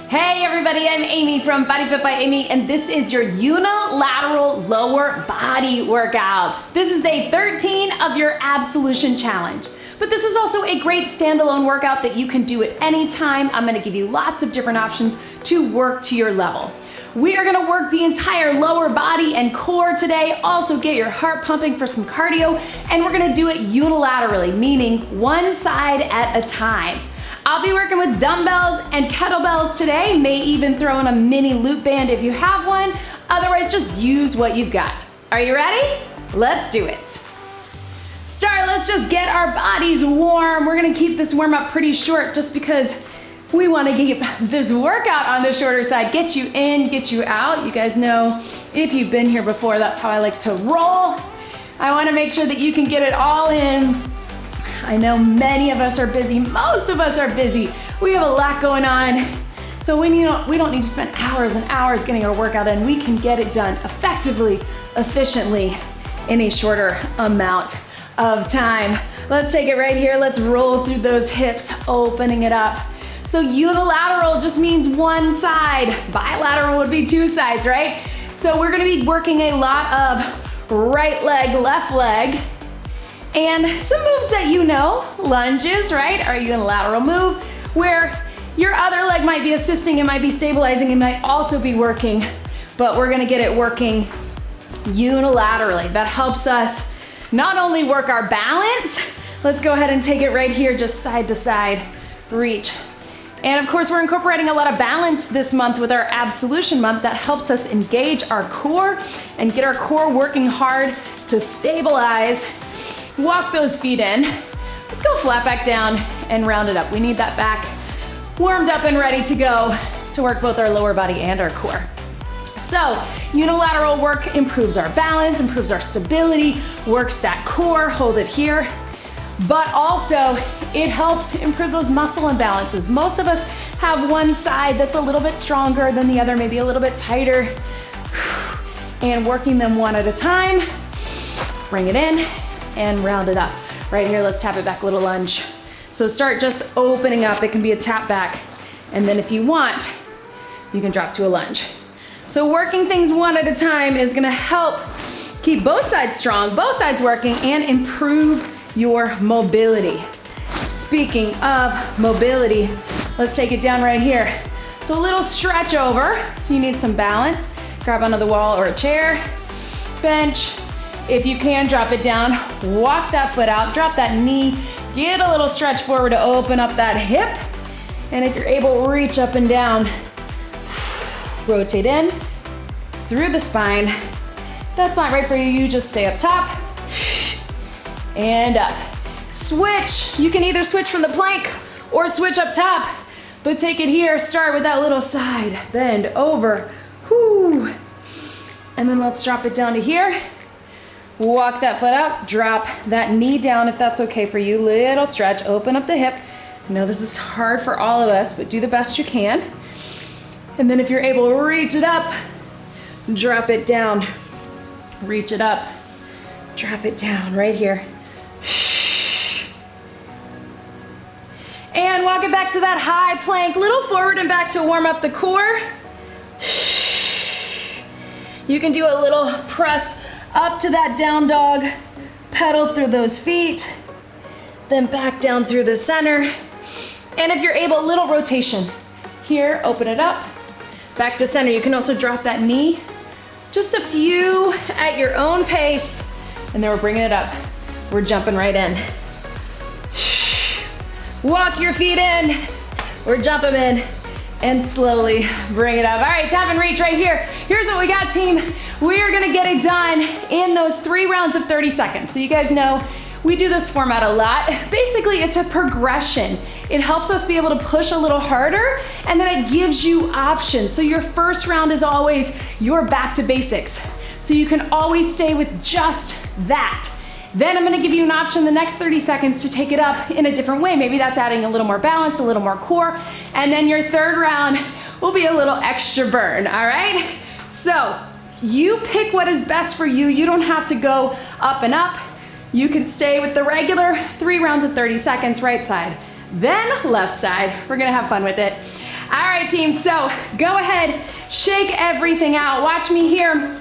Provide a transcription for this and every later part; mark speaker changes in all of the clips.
Speaker 1: Hey everybody, I'm Amy from BodyFit by Amy, and this is your unilateral lower body workout. This is day 13 of your ABSolution challenge. But this is also a great standalone workout that you can do at any time. I'm gonna give you lots of different options to work to your level. We are gonna work the entire lower body and core today, also get your heart pumping for some cardio, and we're gonna do it unilaterally, meaning one side at a time. I'll be working with dumbbells and kettlebells today, may even throw in a mini loop band if you have one, otherwise just use what you've got. Are you ready? Let's do it. Let's just get our bodies warm. We're gonna keep this warm up pretty short just because we wanna keep this workout on the shorter side. Get you in, get you out. You guys know, if you've been here before, that's how I like to roll. I wanna make sure that you can get it all in. I know many of us are busy, most of us are busy. We have a lot going on. So we don't need to spend hours and hours getting our workout in. We can get it done effectively, efficiently, in a shorter amount of time. Let's take it right here. Let's roll through those hips, opening it up. So unilateral just means one side. Bilateral would be two sides, right? So we're gonna be working a lot of right leg, left leg, and some moves that you know, lunges, right? Our unilateral move, where your other leg might be assisting, it might be stabilizing, it might also be working, but we're gonna get it working unilaterally. That helps us not only work our balance, let's go ahead and take it right here, just side to side, reach. And of course, we're incorporating a lot of balance this month with our ABSolution month that helps us engage our core and get our core working hard to stabilize. Walk those feet in. Let's go flat back down and round it up. We need that back warmed up and ready to go to work both our lower body and our core. So unilateral work improves our balance, improves our stability, works that core, hold it here, but also it helps improve those muscle imbalances. Most of us have one side that's a little bit stronger than the other, maybe a little bit tighter, and working them one at a time, bring it in and round it up. Right here, let's tap it back, a little lunge. So start just opening up. It can be a tap back, and then if you want, you can drop to a lunge. So working things one at a time is gonna help keep both sides strong, both sides working, and improve your mobility. Speaking of mobility, let's take it down right here. So a little stretch over. If you need some balance, grab onto the wall or a chair, bench. If you can, drop it down, walk that foot out, drop that knee, get a little stretch forward to open up that hip. And if you're able, reach up and down. Rotate in, through the spine. If that's not right for you, you just stay up top and up. Switch, you can either switch from the plank or switch up top, but take it here, start with that little side, bend over, whoo. And then let's drop it down to here. Walk that foot up, drop that knee down if that's okay for you. Little stretch, open up the hip. I know this is hard for all of us, but do the best you can. And then if you're able, reach it up, drop it down, reach it up, drop it down right here. And walk it back to that high plank, little forward and back to warm up the core. You can do a little press up to that down dog, pedal through those feet, then back down through the center. And if you're able, a little rotation. Here, open it up, back to center. You can also drop that knee, just a few at your own pace, and then we're bringing it up. We're jumping right in. Walk your feet in, or jump them in, and slowly bring it up. All right, tap and reach right here. Here's what we got, team. We are gonna get it done in those 3 rounds of 30 seconds. So you guys know, we do this format a lot. Basically, it's a progression. It helps us be able to push a little harder, and then it gives you options. So your first round is always your back to basics. So you can always stay with just that. Then I'm gonna give you an option the next 30 seconds to take it up in a different way. Maybe that's adding a little more balance, a little more core, and then your third round will be a little extra burn, all right? So you pick what is best for you. You don't have to go up and up. You can stay with the regular 3 rounds of 30 seconds, right side, then left side. We're gonna have fun with it. All right, team, so go ahead, shake everything out. Watch me here.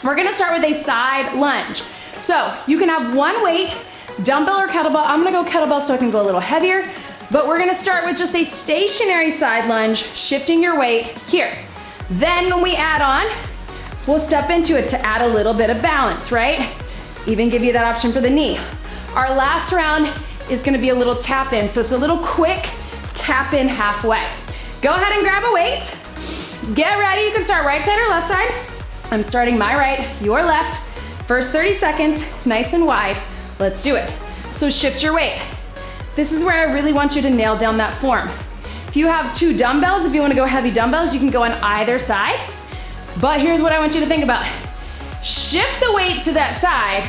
Speaker 1: We're gonna start with a side lunge. So you can have one weight, dumbbell or kettlebell. I'm gonna go kettlebell so I can go a little heavier, but we're gonna start with just a stationary side lunge, shifting your weight here. Then when we add on, we'll step into it to add a little bit of balance, right? Even give you that option for the knee. Our last round is gonna be a little tap in, so it's a little quick tap in halfway. Go ahead and grab a weight. Get ready, you can start right side or left side. I'm starting my right, your left. First 30 seconds, nice and wide. Let's do it. So shift your weight. This is where I really want you to nail down that form. If you have two dumbbells, if you wanna go heavy dumbbells, you can go on either side. But here's what I want you to think about. Shift the weight to that side.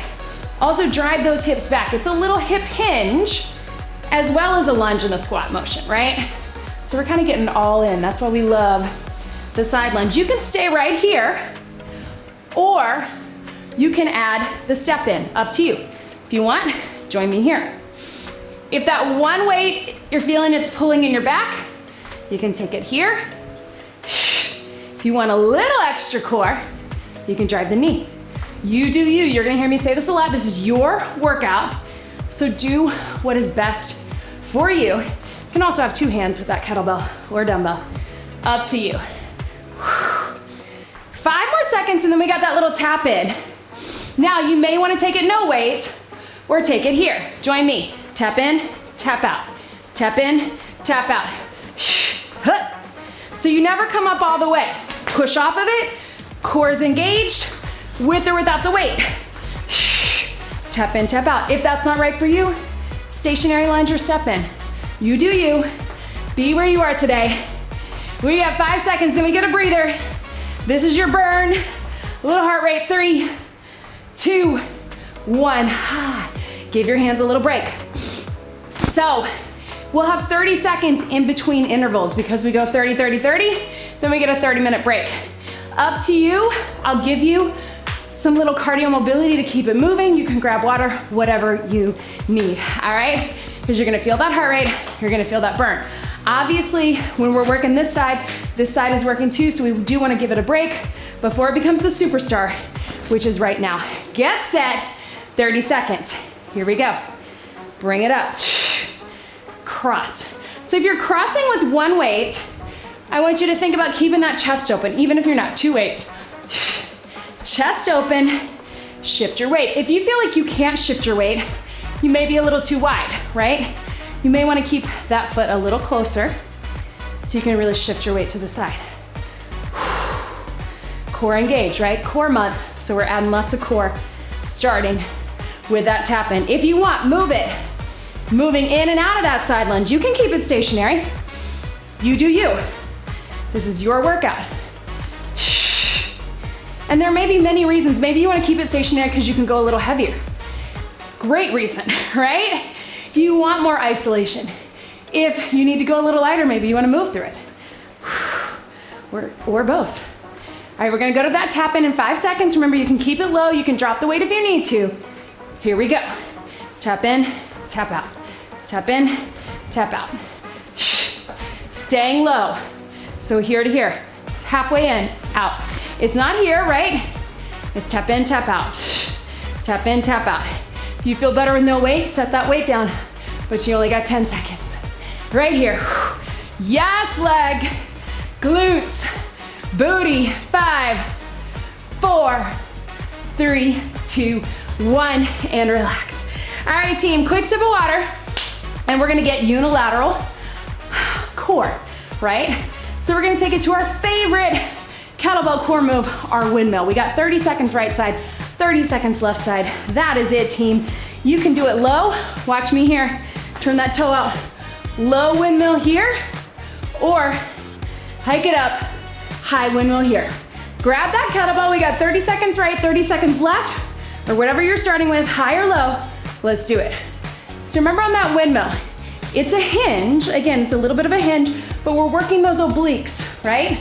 Speaker 1: Also drive those hips back. It's a little hip hinge as well as a lunge and a squat motion, right? So we're kind of getting all in. That's why we love the side lunge. You can stay right here, or you can add the step in, up to you. If you want, join me here. If that one weight, you're feeling it's pulling in your back, you can take it here. If you want a little extra core, you can drive the knee. You do you. You're gonna hear me say this a lot. This is your workout, so do what is best for you. You can also have two hands with that kettlebell or dumbbell. Up to you. 5 more seconds and then we got that little tap in. Now you may wanna take it no weight or take it here. Join me. Tap in, tap out. Tap in, tap out. So you never come up all the way. Push off of it, core is engaged, with or without the weight. Tap in, tap out. If that's not right for you, stationary lunge or step in. You do you. Be where you are today. We got 5 seconds, then we get a breather. This is your burn. A little heart rate, 3, 2, 1. Give your hands a little break. So we'll have 30 seconds in between intervals because we go 30, 30, 30, then we get a 30-minute break. Up to you. I'll give you some little cardio mobility to keep it moving. You can grab water, whatever you need, all right? Because you're gonna feel that heart rate, you're gonna feel that burn. Obviously, when we're working this side is working too, so we do wanna give it a break before it becomes the superstar, which is right now. Get set, 30 seconds. Here we go. Bring it up. Cross. So if you're crossing with one weight, I want you to think about keeping that chest open, even if you're not, 2 weights. Chest open, shift your weight. If you feel like you can't shift your weight, you may be a little too wide, right? You may wanna keep that foot a little closer so you can really shift your weight to the side. Core engage, right? Core month, so we're adding lots of core, starting with that tap in. If you want, move it. Moving in and out of that side lunge. You can keep it stationary. You do you. This is your workout. And there may be many reasons. Maybe you wanna keep it stationary because you can go a little heavier. Great reason, right? If you want more isolation. If you need to go a little lighter, maybe you wanna move through it. Or both. All right, we're gonna go to that tap in 5 seconds. Remember, you can keep it low. You can drop the weight if you need to. Here we go. Tap in, tap out. Tap in, tap out. Staying low. So here to here. Halfway in, out. It's not here, right? It's tap in, tap out. Tap in, tap out. If you feel better with no weight, set that weight down, but you only got 10 seconds. Right here. Yes, leg, glutes, booty. 5, 4, 3, 2, 1, and relax. All right, team, quick sip of water, and we're gonna get unilateral core, right? So we're gonna take it to our favorite kettlebell core move, our windmill. We got 30 seconds right side, 30 seconds left side. That is it, team. You can do it low. Watch me here. Turn that toe out. Low windmill here, or hike it up, high windmill here. Grab that kettlebell. We got 30 seconds right, 30 seconds left, or whatever you're starting with, high or low. Let's do it. So remember on that windmill, it's a hinge. Again, it's a little bit of a hinge, but we're working those obliques, right?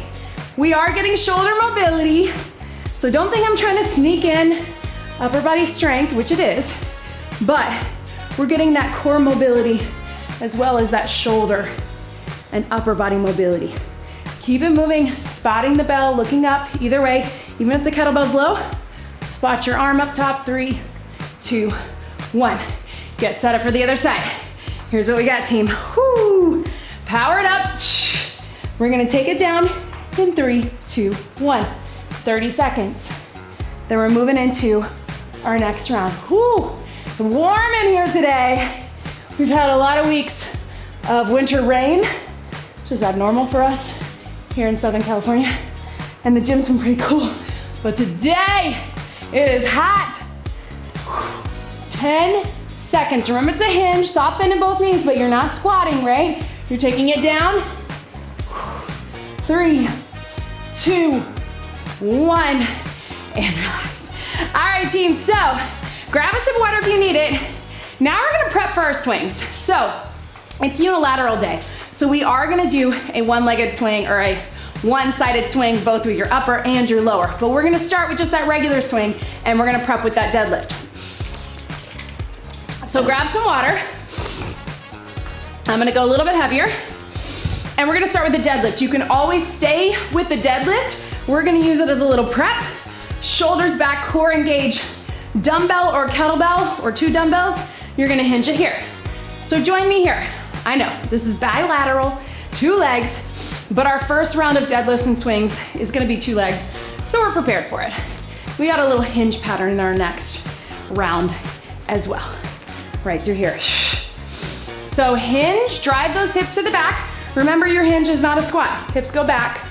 Speaker 1: We are getting shoulder mobility, so don't think I'm trying to sneak in upper body strength, which it is, but we're getting that core mobility as well as that shoulder and upper body mobility. Keep it moving, spotting the bell, looking up, either way. Even if the kettlebell's low, spot your arm up top. 3, 2, 1. Get set up for the other side. Here's what we got, team. Woo! Power it up. We're gonna take it down in 3, 2, 1. 30 seconds. Then we're moving into our next round. Woo! It's warm in here today. We've had a lot of weeks of winter rain, which is abnormal for us here in Southern California. And the gym's been pretty cool. But today, it is hot. 10 seconds. Remember, it's a hinge, soft bend in both knees, but you're not squatting, right? You're taking it down. 3, 2, 1, and relax. All right, team, so grab a sip of water if you need it. Now we're gonna prep for our swings. So it's unilateral day. So we are gonna do a one-legged swing or a one-sided swing, both with your upper and your lower. But we're gonna start with just that regular swing, and we're gonna prep with that deadlift. So grab some water. I'm gonna go a little bit heavier, and we're gonna start with the deadlift. You can always stay with the deadlift. We're gonna use it as a little prep. Shoulders back, core engage. Dumbbell or kettlebell or 2 dumbbells, you're gonna hinge it here. So join me here. I know, this is bilateral, 2 legs, but our first round of deadlifts and swings is gonna be 2 legs, so we're prepared for it. We got a little hinge pattern in our next round as well. Right through here. So hinge, drive those hips to the back. Remember, your hinge is not a squat. Hips go back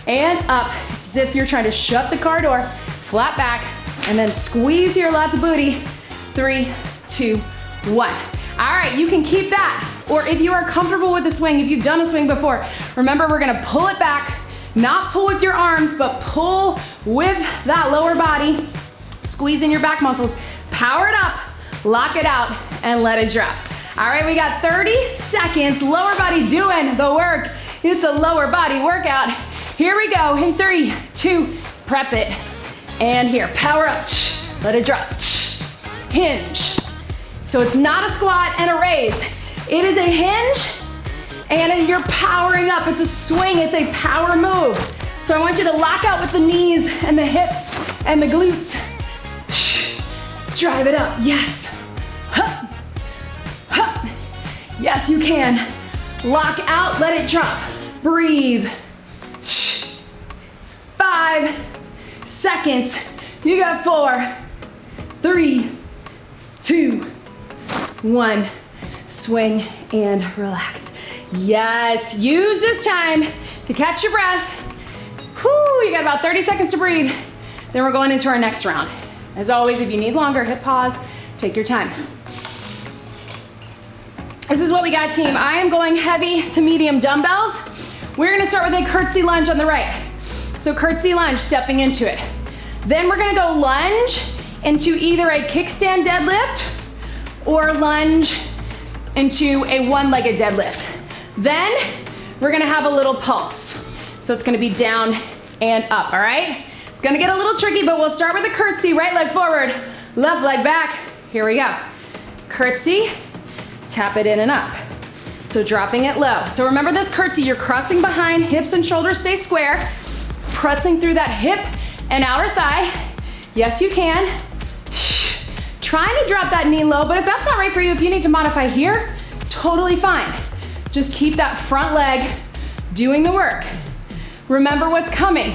Speaker 1: and up as if you're trying to shut the car door, flat back, and then squeeze here, lots of booty. 3, 2, 1. All right, you can keep that. Or if you are comfortable with the swing, if you've done a swing before, remember we're gonna pull it back, not pull with your arms, but pull with that lower body, squeeze in your back muscles, power it up, lock it out, and let it drop. All right, we got 30 seconds, lower body doing the work. It's a lower body workout. Here we go, in 3, 2, prep it. And here, power up, let it drop, hinge. So it's not a squat and a raise. It is a hinge, and you're powering up. It's a swing, it's a power move. So I want you to lock out with the knees and the hips and the glutes. Drive it up, yes. Hup, hup. Yes, you can. Lock out, let it drop. Breathe. 5 seconds. You got 4, 3, 2, 1. Swing and relax. Yes, use this time to catch your breath. Whew, you got about 30 seconds to breathe. Then we're going into our next round. As always, if you need longer, hit pause, take your time. This is what we got, team. I am going heavy to medium dumbbells. We're gonna start with a curtsy lunge on the right. So curtsy lunge, stepping into it. Then we're gonna go lunge into either a kickstand deadlift or lunge into a one-legged deadlift. Then we're gonna have a little pulse. So it's gonna be down and up, all right? It's gonna get a little tricky, but we'll start with a curtsy, right leg forward, left leg back. Here we go. Curtsy, tap it in and up. So dropping it low. So remember this curtsy, you're crossing behind, hips and shoulders stay square, pressing through that hip and outer thigh. Yes, you can. Trying to drop that knee low, but if that's not right for you, if you need to modify here, totally fine. Just keep that front leg doing the work. Remember what's coming.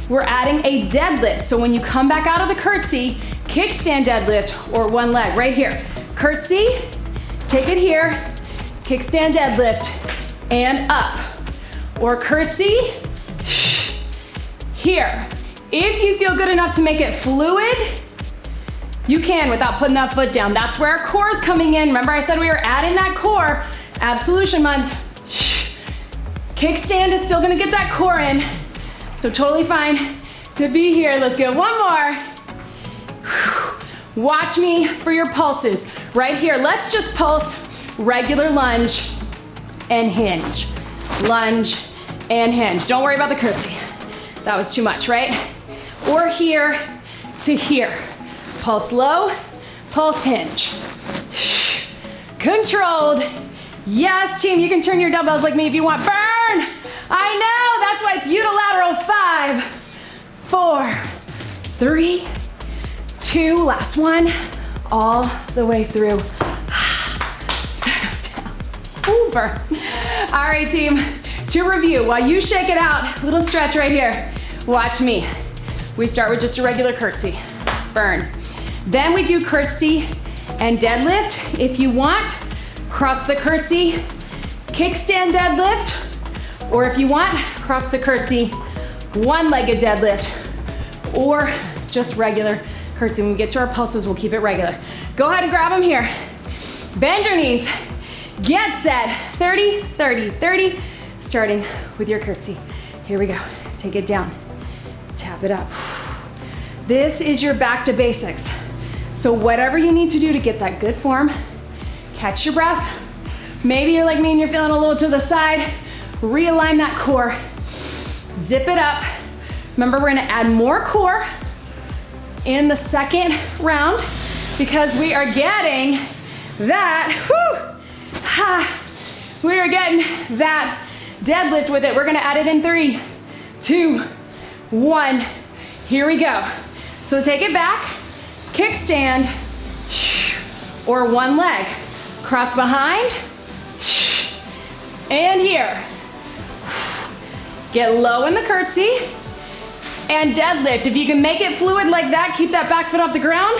Speaker 1: We're adding a deadlift. So when you come back out of the curtsy, kickstand deadlift or one leg right here. Curtsy, take it here, kickstand deadlift and up. Or curtsy, here. If you feel good enough to make it fluid, you can without putting that foot down. That's where our core is coming in. Remember I said we were adding that core. ABSolution month. Kickstand is still gonna get that core in. So totally fine to be here. Let's get one more. Watch me for your pulses. Right here, let's just pulse regular lunge and hinge. Lunge and hinge. Don't worry about the curtsy. That was too much, right? Or here to here. Pulse low, pulse hinge. Controlled. Yes, team, you can turn your dumbbells like me if you want. Burn! I know, 3, 2, last one, all the way through. Settle down. Ooh, burn. All right, team, to review, while you shake it out, little stretch right here. Watch me. We start with just a regular curtsy, burn. Then we do curtsy and deadlift. If you want, cross the curtsy, kickstand deadlift, or if you want, cross the curtsy, one-legged deadlift, or just regular curtsy. When we get to our pulses, we'll keep it regular. Go ahead and grab them here. Bend your knees. Get set. 30, 30, 30. Starting with your curtsy. Here we go. Take it down. Tap it up. This is your back to basics. So whatever you need to do to get that good form, catch your breath. Maybe you're like me and you're feeling a little to the side. Realign that core. Zip it up. Remember, we're gonna add more core in the second round because we are getting that, we are getting that deadlift with it. We're gonna add it in 3, 2, 1. Here we go. So take it back, kickstand, or one leg. Cross behind, and here. Get low in the curtsy, and deadlift. If you can make it fluid like that, keep that back foot off the ground.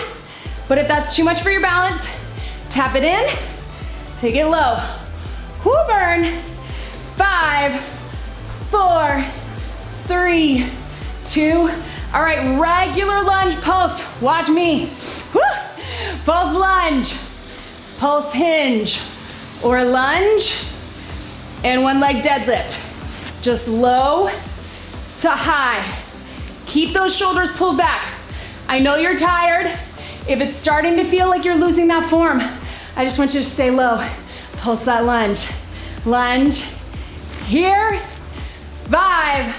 Speaker 1: But if that's too much for your balance, tap it in, take it low. Whoo, burn. 5, 4, 3, 2. All right, regular lunge pulse. Watch me. Woo. Pulse lunge, pulse hinge, or lunge, and one leg deadlift. Just low to high. Keep those shoulders pulled back. I know you're tired. If it's starting to feel like you're losing that form, I just want you to stay low. Pulse that lunge. Lunge. Here. 5,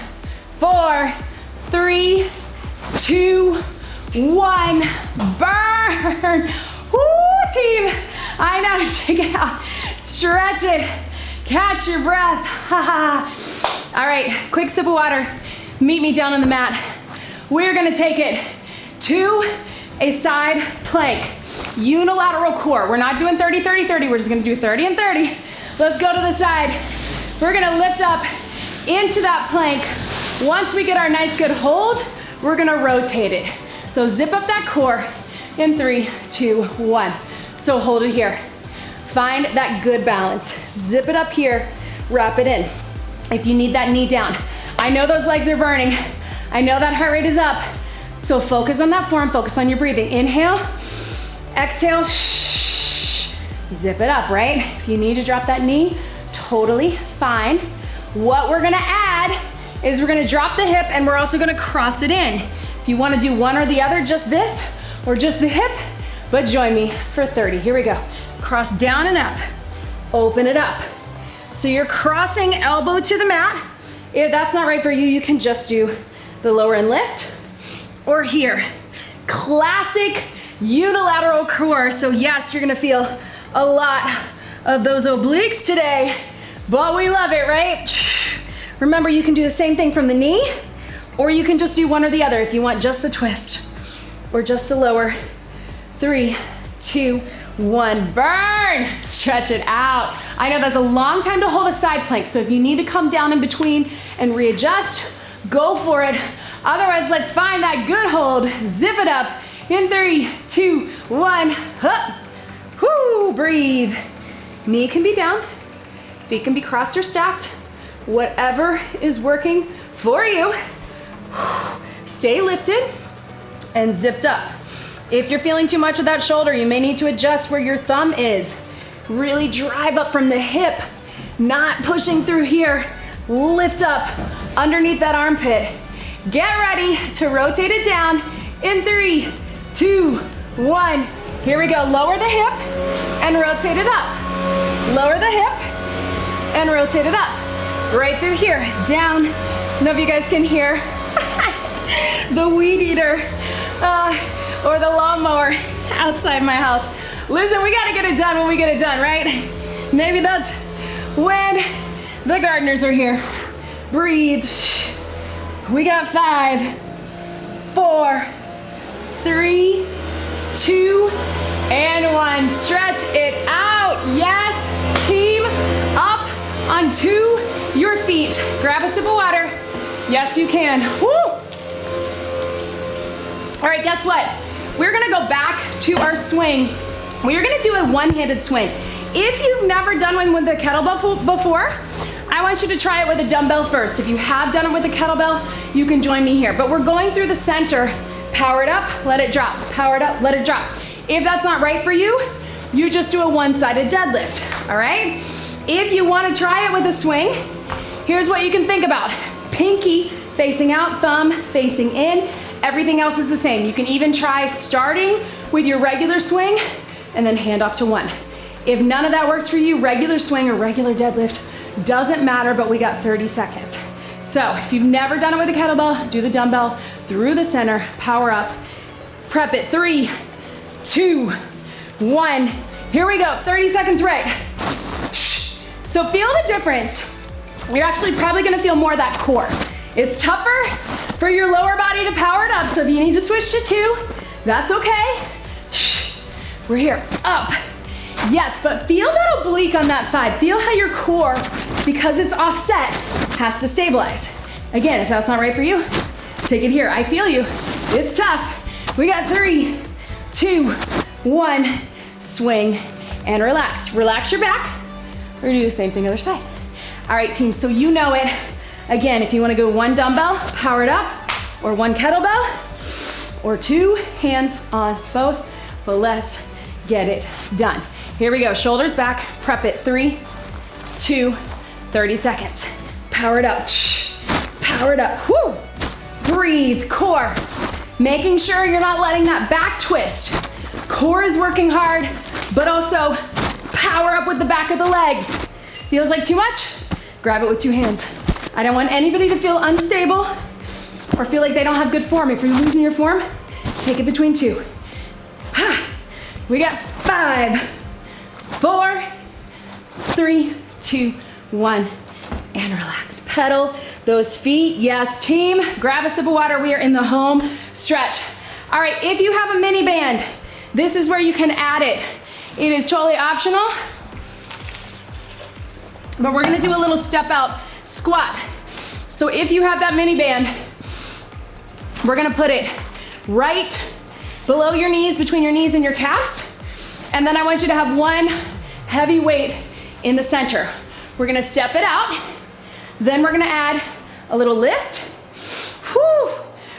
Speaker 1: 4, 3, 2, 1. Burn. Woo, team. I know, shake it out. Stretch it. Catch your breath. All right, quick sip of water. Meet me down on the mat. We're gonna take it to a side plank. Unilateral core. We're not doing 30, 30, 30. We're just gonna do 30 and 30. Let's go to the side. We're gonna lift up into that plank. Once we get our nice good hold, we're gonna rotate it. So zip up that core in 3, 2, 1. So hold it here. Find that good balance. Zip it up here, wrap it in. If you need that knee down. I know those legs are burning. I know that heart rate is up. So focus on that form, focus on your breathing. Inhale, exhale, zip it up, right? If you need to drop that knee, totally fine. What we're gonna add is we're gonna drop the hip and we're also gonna cross it in. If you wanna do one or the other, just this or just the hip, but join me for 30. Here we go. Cross down and up, open it up. So you're crossing elbow to the mat. If that's not right for you, you can just do the lower and lift, or here. Classic unilateral core. So yes, you're gonna feel a lot of those obliques today, but we love it, right? Remember, you can do the same thing from the knee, or you can just do one or the other if you want just the twist, or just the lower. 3, 2, 1, burn. Stretch it out. I know that's a long time to hold a side plank, so if you need to come down in between and readjust, go for it. Otherwise, let's find that good hold. Zip it up in 3, 2, 1, up. Whoo, breathe. Knee can be down, feet can be crossed or stacked. Whatever is working for you. Stay lifted and zipped up. If you're feeling too much of that shoulder, you may need to adjust where your thumb is. Really drive up from the hip, not pushing through here. Lift up underneath that armpit. Get ready to rotate it down in 3, 2, 1. Here we go. Lower the hip and rotate it up. Lower the hip and rotate it up. Right through here, down. I don't know if you guys can hear the weed eater or the lawnmower outside my house. Listen, we gotta get it done when we get it done, right? Maybe that's when the gardeners are here. Breathe. We got 5, 4, 3, 2, and 1. Stretch it out. Yes, team, up onto your feet. Grab a sip of water. Yes, you can. Woo! All right, guess what? We're gonna go back to our swing. We're gonna do a one-handed swing. If you've never done one with a kettlebell before, I want you to try it with a dumbbell first. If you have done it with a kettlebell, you can join me here. But we're going through the center. Power it up, let it drop. Power it up, let it drop. If that's not right for you, you just do a one-sided deadlift, all right? If you wanna try it with a swing, here's what you can think about. Pinky facing out, thumb facing in. Everything else is the same. You can even try starting with your regular swing and then hand off to one. If none of that works for you, regular swing or regular deadlift, doesn't matter, but we got 30 seconds. So if you've never done it with a kettlebell, do the dumbbell through the center, power up, prep it, 3, 2, 1. Here we go, 30 seconds right. So feel the difference. You're actually probably gonna feel more of that core. It's tougher for your lower body to power it up, so if you need to switch to 2, that's okay. We're here, up. Yes, but feel that oblique on that side. Feel how your core, because it's offset, has to stabilize. Again, if that's not right for you, take it here. I feel you. It's tough. We got 3, 2, 1. Swing and relax. Relax your back. We're gonna do the same thing other side. All right, team, so you know it. Again, if you wanna go one dumbbell, power it up, or one kettlebell, or 2 hands on both, but let's get it done. Here we go, shoulders back, prep it, 3, 2, 30 seconds. Power it up, power it up, whoo! Breathe, core. Making sure you're not letting that back twist. Core is working hard, but also power up with the back of the legs. Feels like too much? Grab it with 2 hands. I don't want anybody to feel unstable or feel like they don't have good form. If you're losing your form, take it between 2. We got 5, 4, 3, 2, 1, and relax. Pedal those feet. Yes, team, grab a sip of water. We are in the home stretch. All right, if you have a mini band, this is where you can add it. It is totally optional, but we're gonna do a little step out squat. So if you have that mini band, we're gonna put it right below your knees, between your knees and your calves. And then I want you to have one heavy weight in the center. We're gonna step it out. Then we're gonna add a little lift. Whew,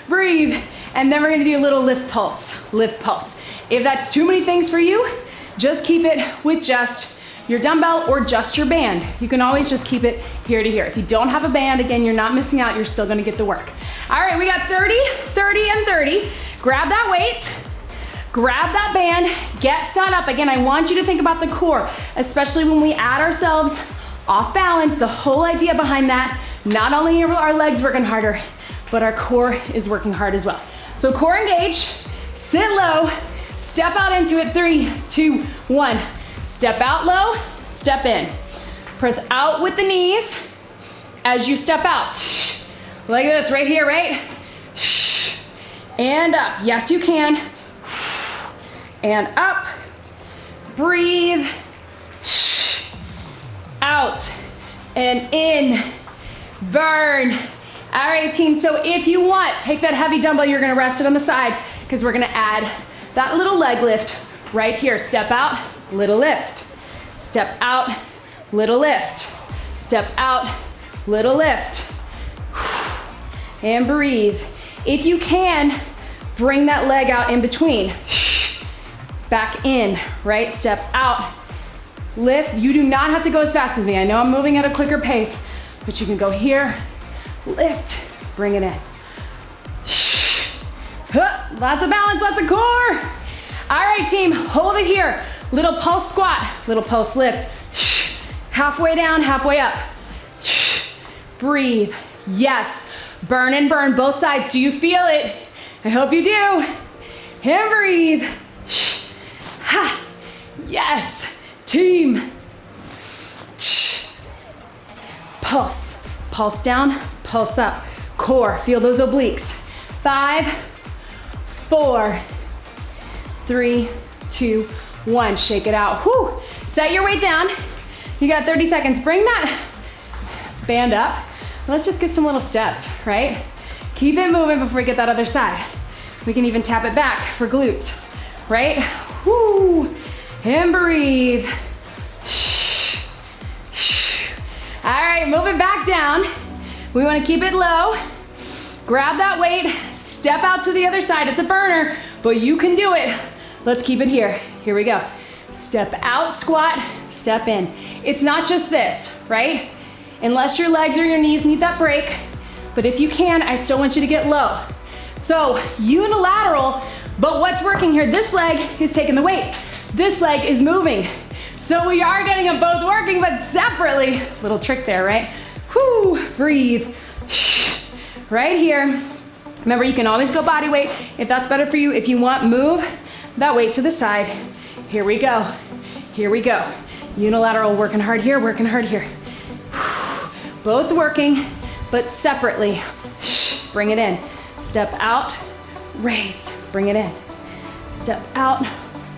Speaker 1: breathe. And then we're gonna do a little lift pulse, lift pulse. If that's too many things for you, just keep it with just your dumbbell or just your band. You can always just keep it here to here. If you don't have a band, again, you're not missing out, you're still gonna get the work. All right, we got 30, 30, and 30. Grab that weight, grab that band, get set up. Again, I want you to think about the core, especially when we add ourselves off balance. The whole idea behind that, not only are our legs working harder, but our core is working hard as well. So core engage, sit low, step out into it, 3, 2, 1. Step out low, step in. Press out with the knees as you step out. Like this, right here, right? And up, yes you can. And up, breathe. Out and in, burn. All right, team, so if you want, take that heavy dumbbell, you're gonna rest it on the side because we're gonna add that little leg lift right here. Step out, little lift. Step out, little lift. Step out, little lift. And breathe. If you can, bring that leg out in between. Back in, right? Step out, lift. You do not have to go as fast as me. I know I'm moving at a quicker pace, but you can go here, lift, bring it in. Lots of balance, lots of core. All right, team, hold it here. Little pulse squat, little pulse lift. Halfway down, halfway up. Breathe. Yes, burn and burn both sides. Do you feel it? I hope you do. And breathe. Ha. Yes, team. Pulse, pulse down, pulse up. Core, feel those obliques. 5, 4, 3, 2, 1. Shake it out. Whew. Set your weight down. You got 30 seconds. Bring that band up. Let's just get some little steps, right? Keep it moving before we get that other side. We can even tap it back for glutes, right? Whoo. And breathe. All right, move it back down. We want to keep it low. Grab that weight, step out to the other side. It's a burner, but you can do it. Let's keep it here. Here we go. Step out, squat, step in. It's not just this, right? Unless your legs or your knees need that break, but if you can, I still want you to get low. So unilateral, but what's working here? This leg is taking the weight. This leg is moving. So we are getting them both working, but separately. Little trick there, right? Whoo, breathe. Right here. Remember, you can always go body weight if that's better for you. If you want, move that weight to the side. Here we go. Here we go. Unilateral, working hard here, working hard here. Both working, but separately. Bring it in. Step out, raise, bring it in. Step out,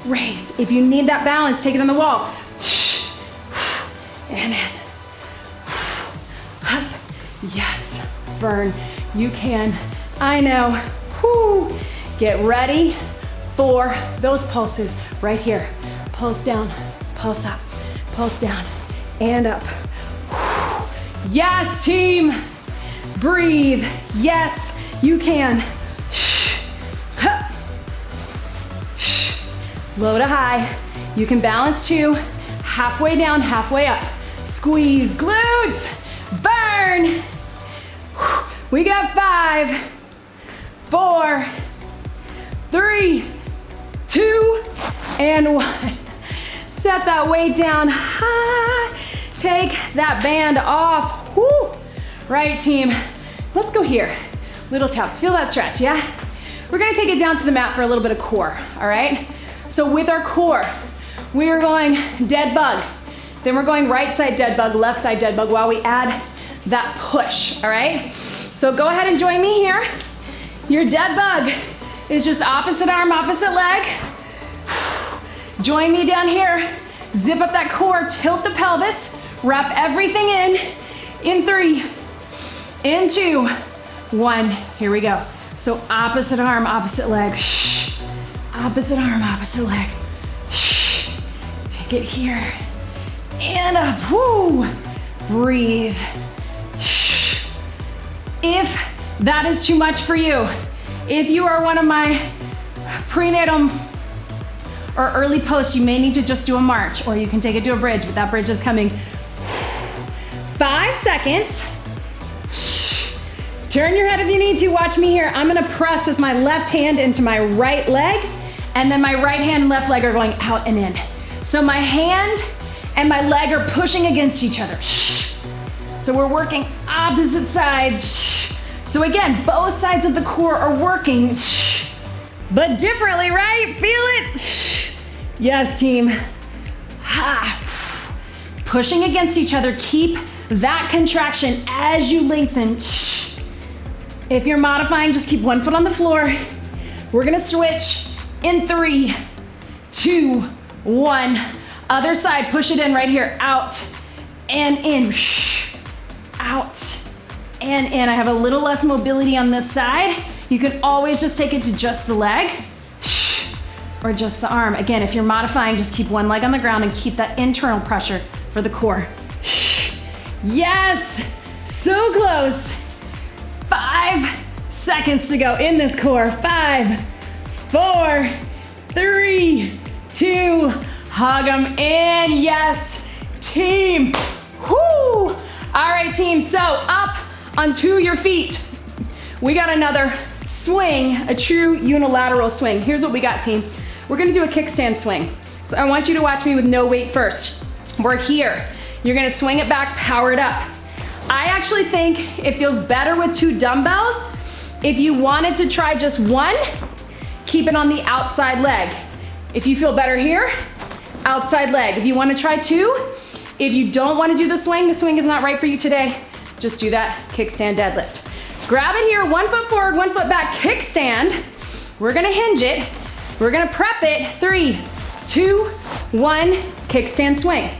Speaker 1: raise. If you need that balance, take it on the wall. And in. Up. Yes, burn. You can. I know. Whoo. Get ready for those pulses right here. Pulse down, pulse up, pulse down, and up. Yes, team. Breathe. Yes, you can. Low to high. You can balance too. Halfway down, halfway up. Squeeze glutes. Burn. We got 5, 4, 3, 2, and 1. Set that weight down high. Take that band off. Woo. Right, team. Let's go here. Little taps. Feel that stretch, yeah? We're gonna take it down to the mat for a little bit of core, all right? So with our core, we are going dead bug. Then we're going right side dead bug, left side dead bug while we add that push, all right? So go ahead and join me here. Your dead bug is just opposite arm, opposite leg. Join me down here. Zip up that core, tilt the pelvis, wrap everything in 3, in 2, 1. Here we go. So opposite arm, opposite leg. Opposite arm, opposite leg. Take it here and up. Woo. Breathe. If that is too much for you, if you are one of my prenatal or early posts, you may need to just do a march, or you can take it to a bridge, but that bridge is coming. 5 seconds. Turn your head if you need to. Watch me here. I'm gonna press with my left hand into my right leg, and then my right hand and left leg are going out and in. So my hand and my leg are pushing against each other. So we're working opposite sides. So again, both sides of the core are working, but differently, right? Feel it? Yes, team. Pushing against each other. Keep that contraction as you lengthen. If you're modifying, just keep one foot on the floor. We're gonna switch in 3, 2, 1. Other side, push it in right here. Out and in. Out and in. I have a little less mobility on this side. You can always just take it to just the leg or just the arm. Again, if you're modifying, just keep one leg on the ground and keep that internal pressure for the core. Yes, so close. 5 seconds to go in this core. 5, 4, 3, 2, hug them in. Yes, team. Whoo. All right, team, so up onto your feet. We got another swing, a true unilateral swing. Here's what we got, team. We're gonna do a kickstand swing. So I want you to watch me with no weight first. We're here. You're gonna swing it back, power it up. I actually think it feels better with 2 dumbbells. If you wanted to try just one, keep it on the outside leg. If you feel better here, outside leg. If you wanna try 2, if you don't wanna do the swing is not right for you today, just do that kickstand deadlift. Grab it here, 1 foot forward, 1 foot back, kickstand. We're gonna hinge it. We're gonna prep it. 3, 2, 1, kickstand swing.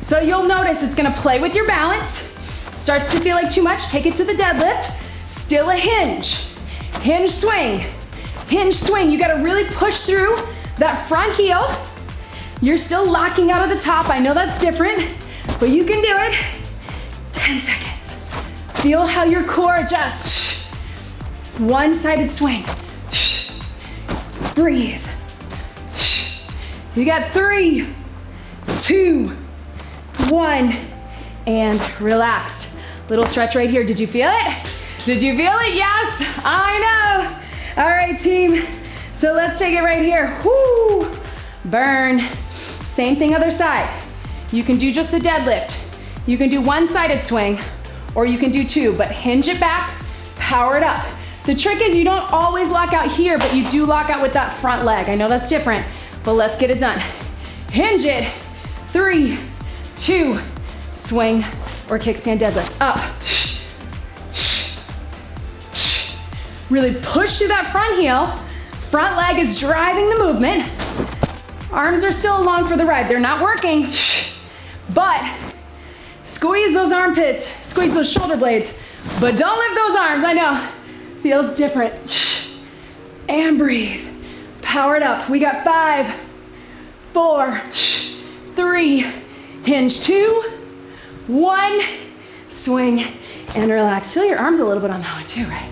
Speaker 1: So you'll notice it's gonna play with your balance. Starts to feel like too much, take it to the deadlift. Still a hinge. Hinge swing. Hinge swing. You gotta really push through that front heel. You're still locking out of the top. I know that's different, but you can do it. 10 seconds. Feel how your core adjusts. One-sided swing. Breathe. You got 3, 2, 1, and relax. Little stretch right here. Did you feel it? Did you feel it? Yes, I know. All right, team. So let's take it right here. Woo! Burn. Same thing other side. You can do just the deadlift. You can do one-sided swing, or you can do 2, but hinge it back, power it up. The trick is you don't always lock out here, but you do lock out with that front leg. I know that's different, but let's get it done. Hinge it. 3, 2, swing or kickstand deadlift. Up. Really push through that front heel. Front leg is driving the movement. Arms are still along for the ride. They're not working, but squeeze those armpits, squeeze those shoulder blades, but don't lift those arms. I know, feels different. And breathe. Power it up. We got 5, 4, 3, hinge 2, 1, swing and relax. Feel your arms a little bit on that one too, right?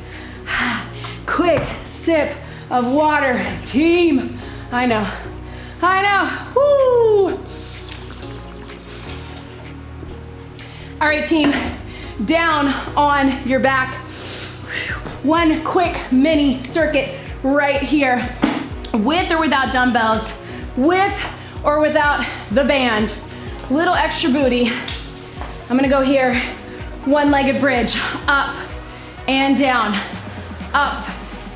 Speaker 1: Quick sip of water, team. I know. Woo! All right, team, down on your back. One quick mini circuit right here, with or without dumbbells, with or without the band. Little extra booty. I'm gonna go here, one-legged bridge, up and down, up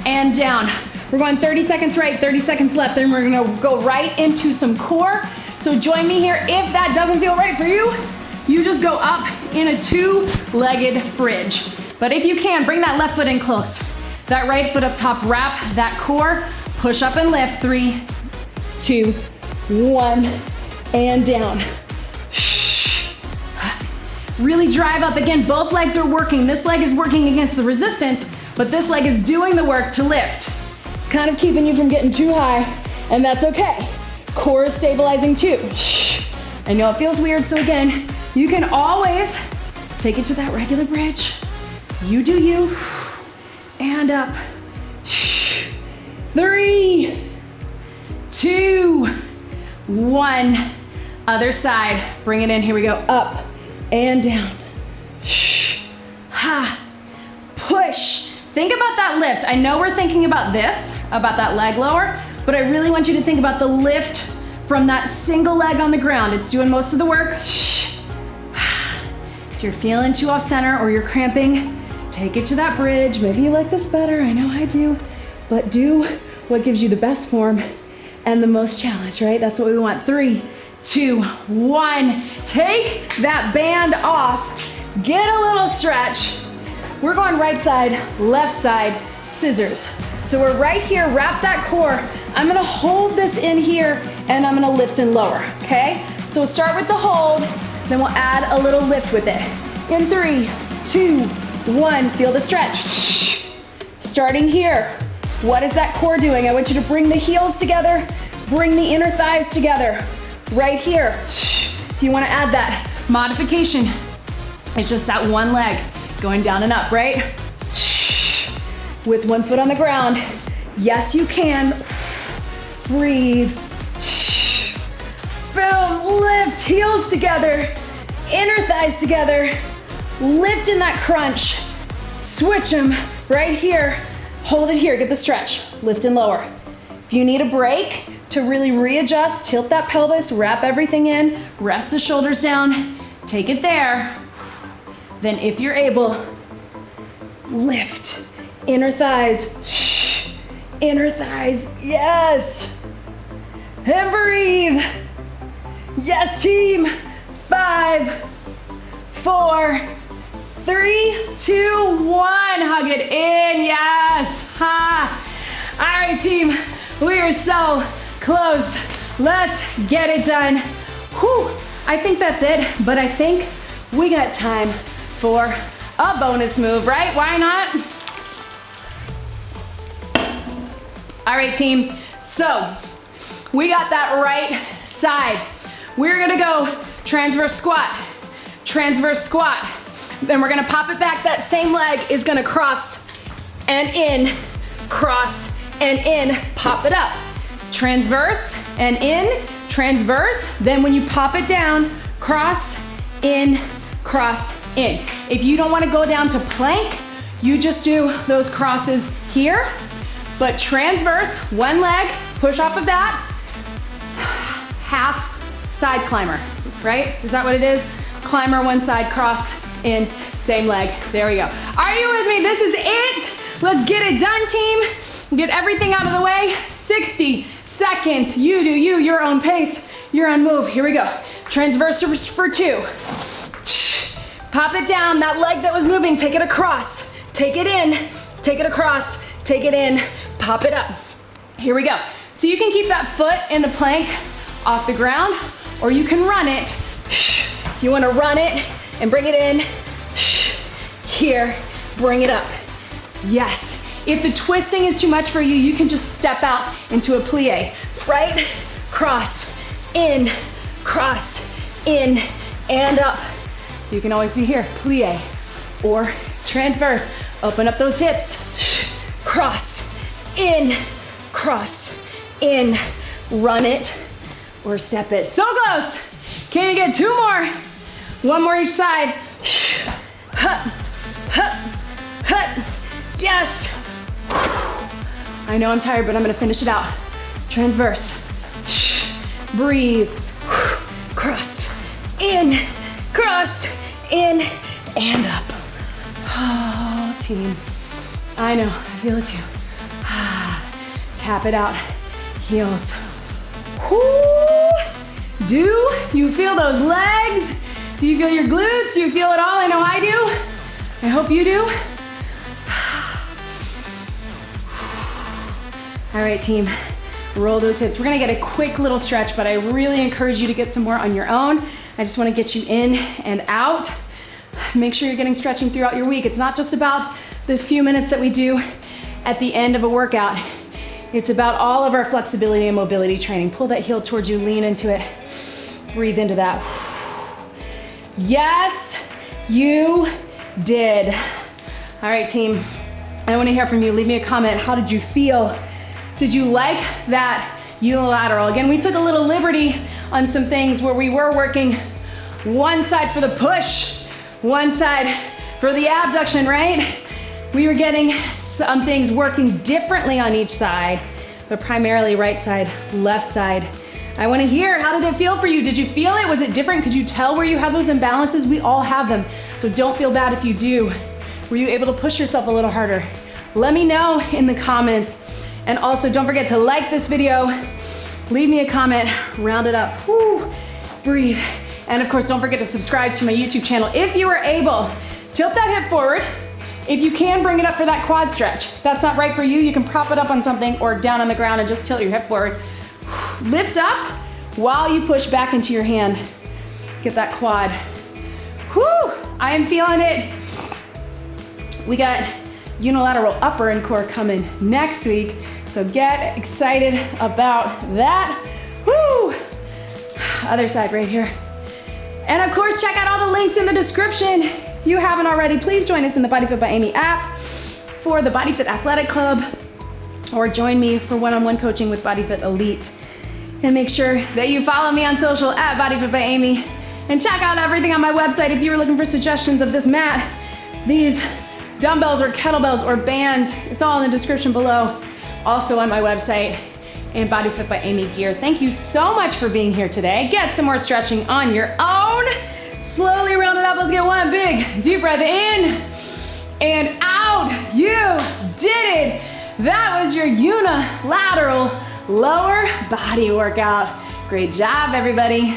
Speaker 1: and down. We're going 30 seconds right, 30 seconds left, then we're gonna go right into some core. So join me here. If that doesn't feel right for you, you just go up in a two-legged bridge. But if you can, bring that left foot in close. That right foot up top, wrap that core, push up and lift. 3, 2, 1, and down. Really drive up. Again, both legs are working. This leg is working against the resistance, but this leg is doing the work to lift. It's kind of keeping you from getting too high, and that's okay. Core is stabilizing too. I know it feels weird, so again, you can always take it to that regular bridge. You do you, and up. 3, 2, 1. Other side, bring it in, here we go, up and down. Ha, push. Think about that lift. I know we're thinking about this, about that leg lower, but I really want you to think about the lift from that single leg on the ground. It's doing most of the work. If you're feeling too off center or you're cramping, take it to that bridge. Maybe you like this better, I know I do, but do what gives you the best form and the most challenge, right? That's what we want. 3, 2, 1. Take that band off. Get a little stretch. We're going right side, left side, scissors. So we're right here, wrap that core. I'm gonna hold this in here and I'm gonna lift and lower, okay? So we'll start with the hold, then we'll add a little lift with it. In 3, 2, 1, feel the stretch. Starting here, what is that core doing? I want you to bring the heels together, bring the inner thighs together. Right here, if you wanna add that modification, it's just that one leg going down and up, right? With one foot on the ground. Yes, you can. Breathe. Boom, lift, heels together, inner thighs together, lift in that crunch. Switch them right here. Hold it here, get the stretch, lift and lower. If you need a break to really readjust, tilt that pelvis, wrap everything in, rest the shoulders down, take it there. Then if you're able, lift, inner thighs, yes. And breathe. Yes, team. 5, 4, 3, 2, 1. Hug it in, yes. Ha. All right, team. We are so close. Let's get it done. Whew. I think that's it, but I think we got time for a bonus move, right? Why not? All right, team. So we got that right side. We're gonna go transverse squat, transverse squat. Then we're gonna pop it back. That same leg is gonna cross and in, cross and in, pop it up. Transverse and in, transverse. Then when you pop it down, cross, in, cross, in. If you don't wanna go down to plank, you just do those crosses here, but transverse, one leg, push off of that, half side climber, right? Is that what it is? Climber, one side, cross, in, same leg. There we go. Are you with me? This is it. Let's get it done, team. Get everything out of the way. 60 seconds. You do you, your own pace, your own move. Here we go. Transverse for 2. Pop it down. That leg that was moving, take it across. Take it in, take it across, take it in, pop it up. Here we go. So you can keep that foot in the plank off the ground, or you can run it. If you wanna run it and bring it in, here, bring it up. Yes. If the twisting is too much for you, you can just step out into a plie. Right, cross, in, and up. You can always be here, plie, or transverse. Open up those hips. Cross, in, run it, or step it. So close. Can you get 2 more? 1 more each side. Yes. I know I'm tired, but I'm gonna finish it out. Transverse. Breathe. Cross, in, and up. Oh, team. I know, I feel it too. Tap it out. Heels. Woo. Do you feel those legs? Do you feel your glutes? Do you feel it all? I know I do. I hope you do. All right, team, roll those hips. We're gonna get a quick little stretch, but I really encourage you to get some more on your own. I just wanna get you in and out. Make sure you're getting stretching throughout your week. It's not just about the few minutes that we do at the end of a workout. It's about all of our flexibility and mobility training. Pull that heel towards you, lean into it. Breathe into that. Yes, you did. All right, team, I wanna hear from you. Leave me a comment. How did you feel? Did you like that unilateral? Again, we took a little liberty on some things where we were working one side for the push, one side for the abduction, right? We were getting some things working differently on each side, but primarily right side, left side. I wanna hear, how did it feel for you? Did you feel it? Was it different? Could you tell where you have those imbalances? We all have them, so don't feel bad if you do. Were you able to push yourself a little harder? Let me know in the comments. And also, don't forget to like this video, leave me a comment, round it up, whoo, breathe. And of course, don't forget to subscribe to my YouTube channel. If you are able, tilt that hip forward. If you can, bring it up for that quad stretch. If that's not right for you, you can prop it up on something or down on the ground and just tilt your hip forward. Lift up while you push back into your hand. Get that quad. Whoo, I am feeling it. We got unilateral upper and core coming next week. So get excited about that. Woo! Other side right here. And of course, check out all the links in the description. If you haven't already, please join us in the BodyFit by Amy app for the BodyFit Athletic Club, or join me for one-on-one coaching with BodyFit Elite. And make sure that you follow me on social at BodyFit by Amy. And check out everything on my website if you were looking for suggestions of this mat, these dumbbells or kettlebells or bands. It's all in the description below. Also on my website and BodyFit by Amy gear. Thank you so much for being here today. Get some more stretching on your own. Slowly round it up. Let's get one big deep breath in and out. You did it. That was your unilateral lower body workout. Great job, everybody.